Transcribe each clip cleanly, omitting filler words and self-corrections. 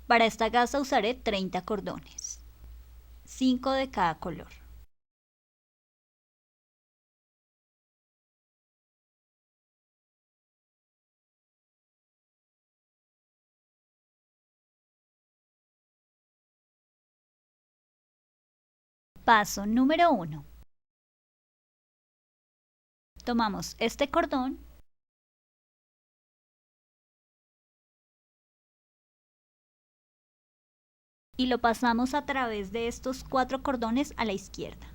Para esta gasa usaré 30 cordones, 5 de cada color. Paso número 1. Tomamos este cordón y lo pasamos a través de estos 4 cordones a la izquierda.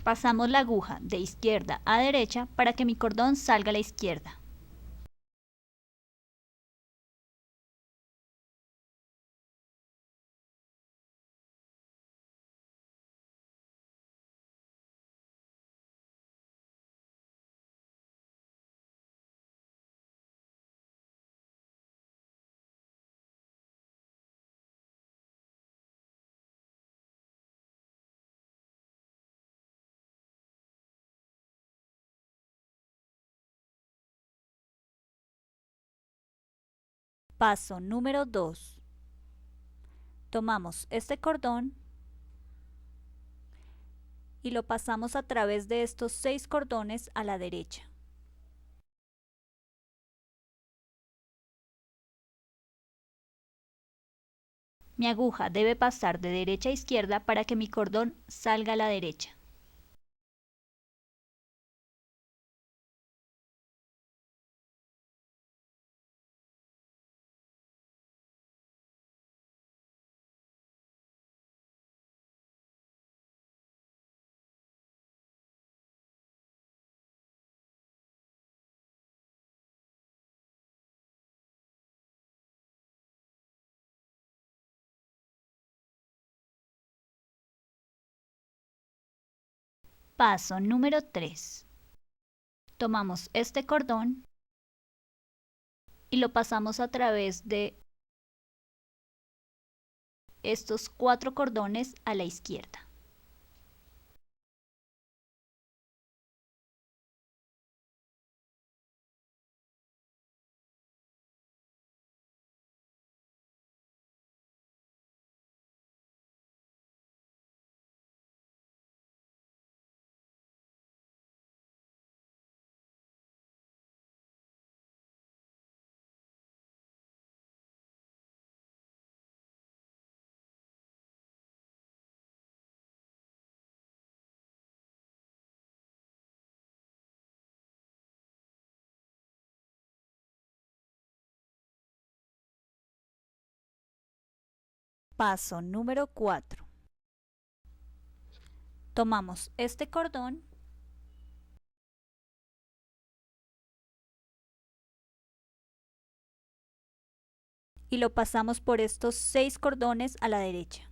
Pasamos la aguja de izquierda a derecha para que mi cordón salga a la izquierda. Paso número 2. Tomamos este cordón y lo pasamos a través de estos 6 cordones a la derecha. Mi aguja debe pasar de derecha a izquierda para que mi cordón salga a la derecha. Paso número 3. Tomamos este cordón y lo pasamos a través de estos 4 cordones a la izquierda. Paso número 4. Tomamos este cordón y lo pasamos por estos 6 cordones a la derecha.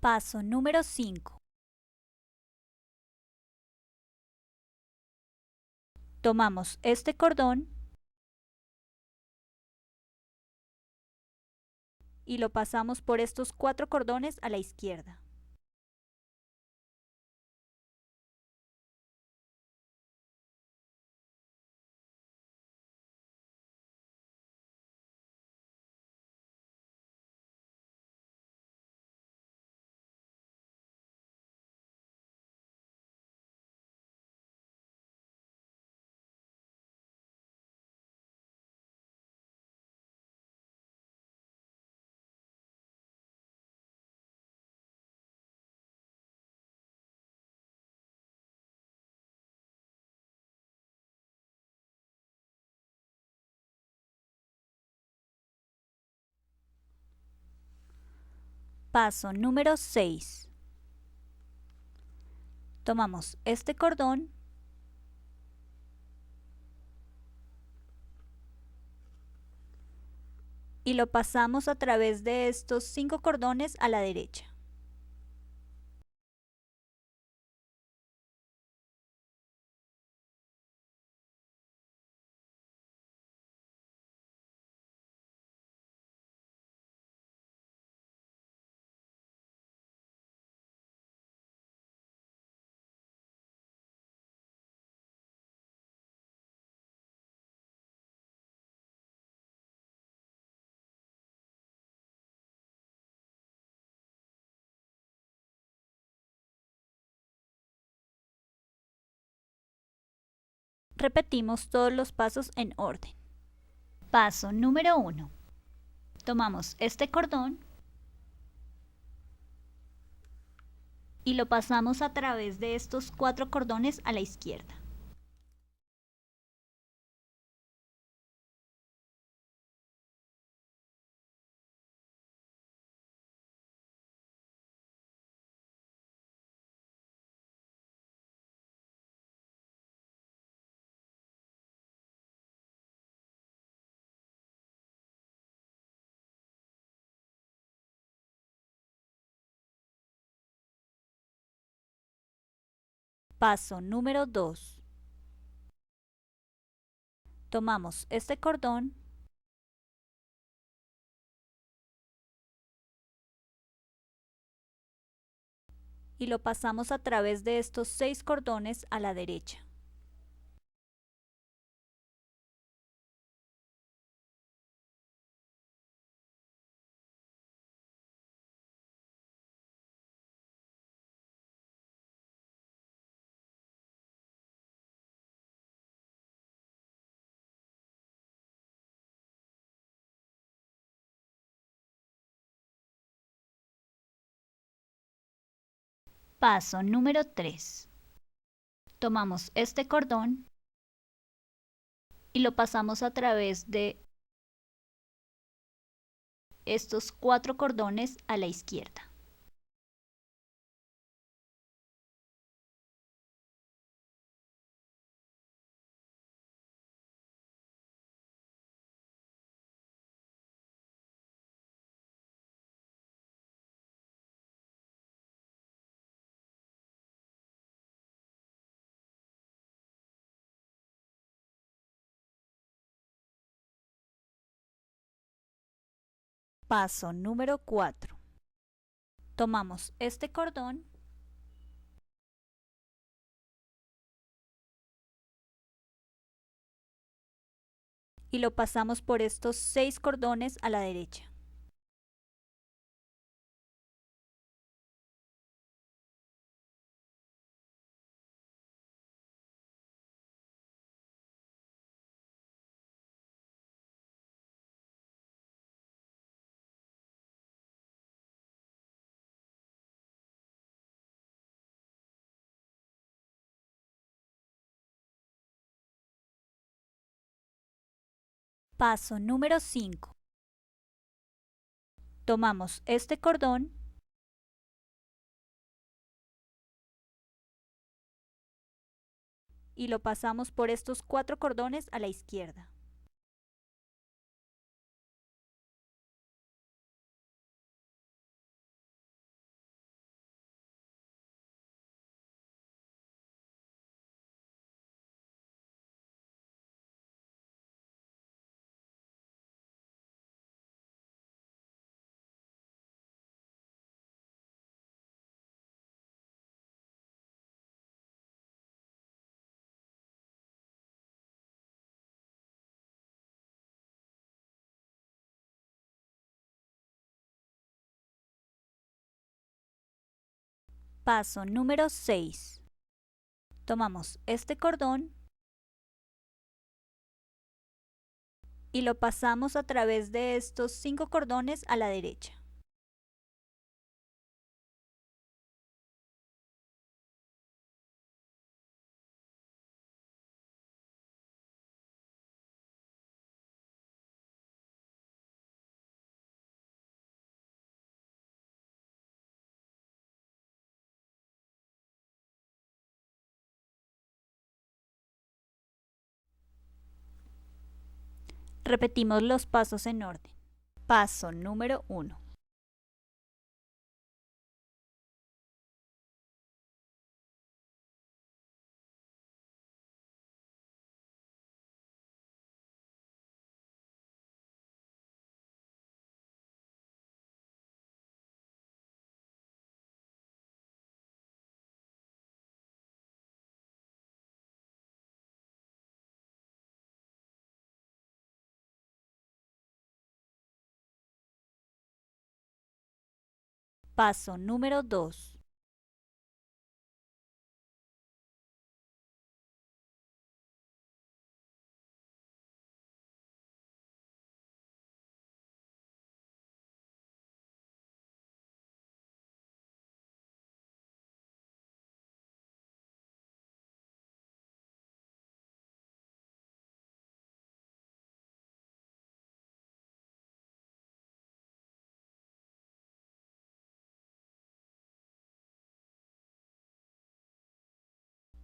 Paso número 5. Tomamos este cordón y lo pasamos por estos 4 cordones a la izquierda. Paso número 6. Tomamos este cordón y lo pasamos a través de estos 5 cordones a la derecha. Repetimos todos los pasos en orden. Paso número 1. Tomamos este cordón y lo pasamos a través de estos 4 cordones a la izquierda. Paso número 2. Tomamos este cordón y lo pasamos a través de estos 6 cordones a la derecha. Paso número 3. Tomamos este cordón y lo pasamos a través de estos 4 cordones a la izquierda. Paso número 4. Tomamos este cordón y lo pasamos por estos 6 cordones a la derecha. Paso número 5. Tomamos este cordón y lo pasamos por estos 4 cordones a la izquierda. Paso número 6. Tomamos este cordón y lo pasamos a través de estos 5 cordones a la derecha. Repetimos los pasos en orden. Paso número 1. Paso número 2.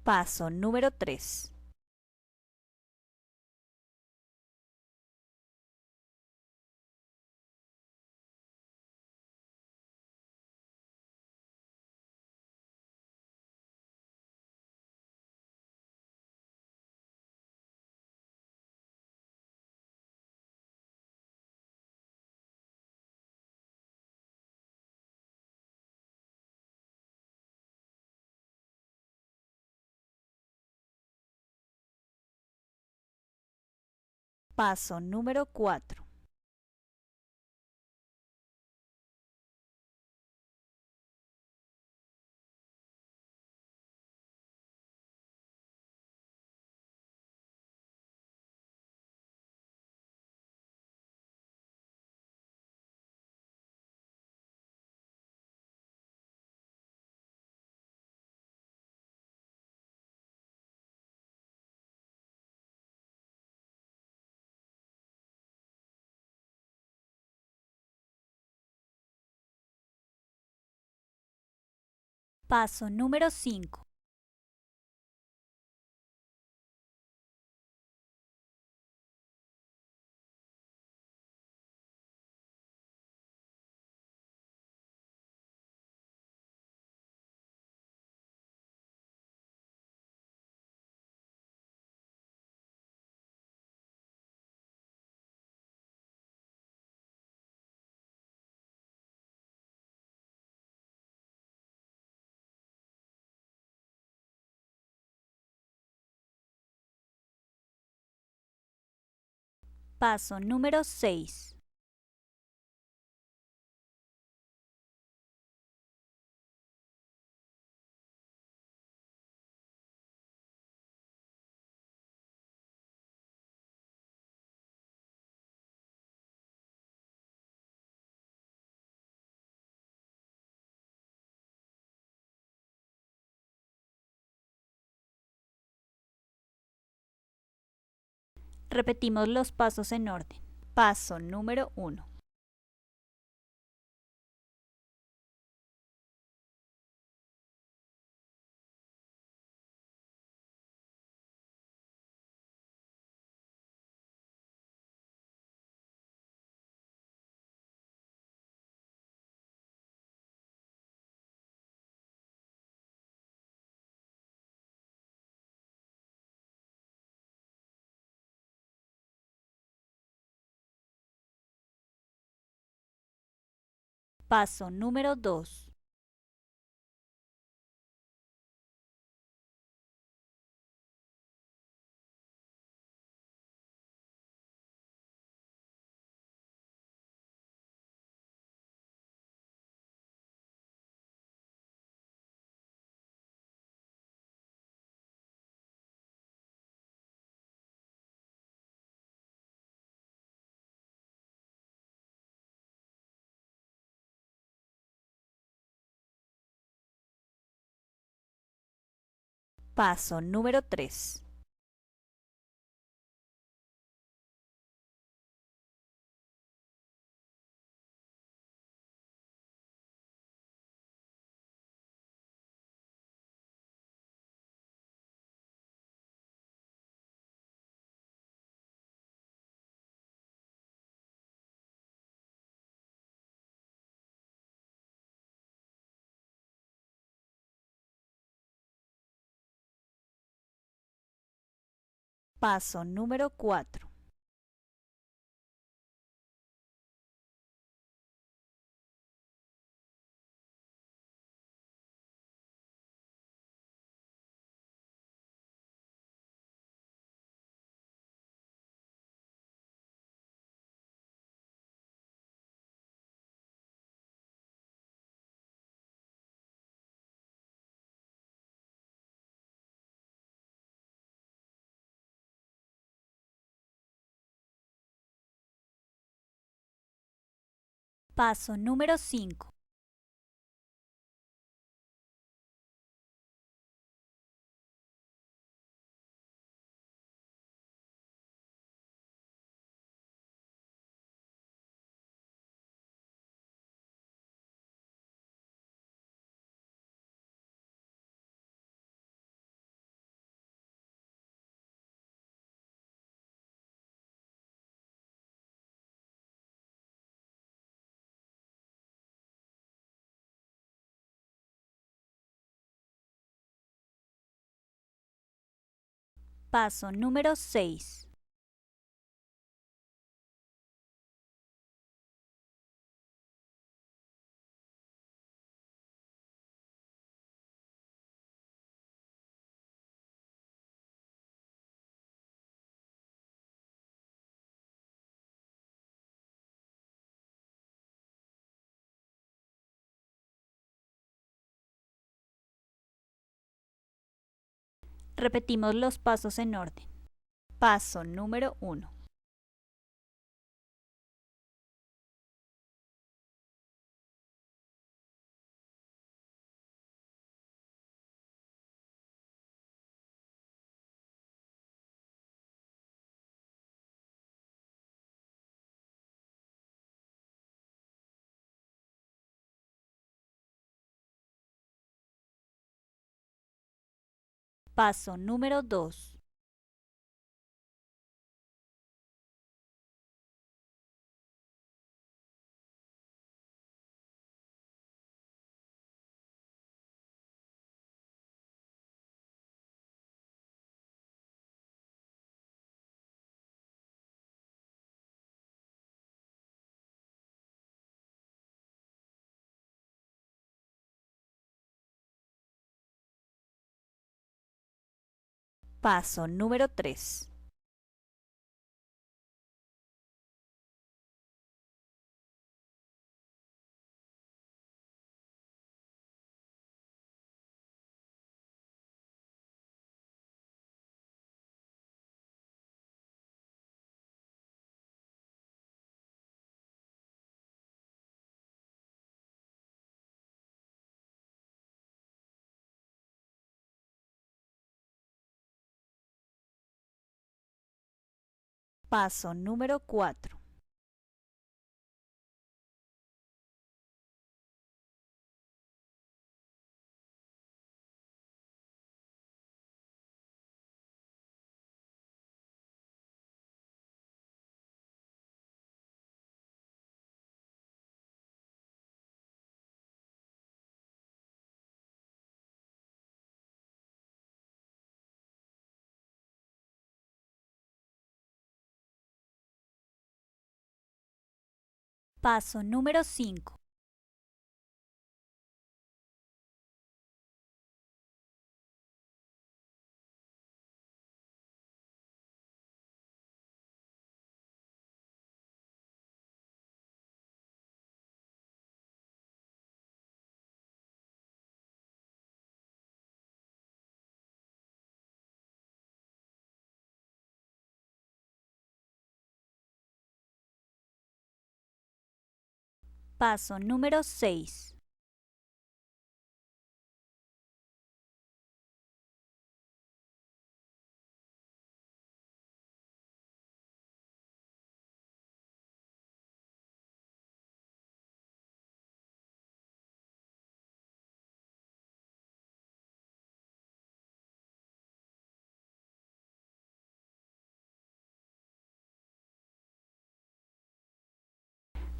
Paso número 3. Paso número 4. Paso número 5. Paso número 6. Repetimos los pasos en orden. Paso número 1. Paso número 2. Paso número 3. Paso número 4. Paso número 5. Paso número 6. Repetimos los pasos en orden. Paso número 1. Paso número 2. Paso número 3. Paso número 4. Paso número 5. Paso número 6.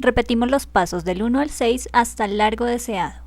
Repetimos los pasos del 1 al 6 hasta el largo deseado.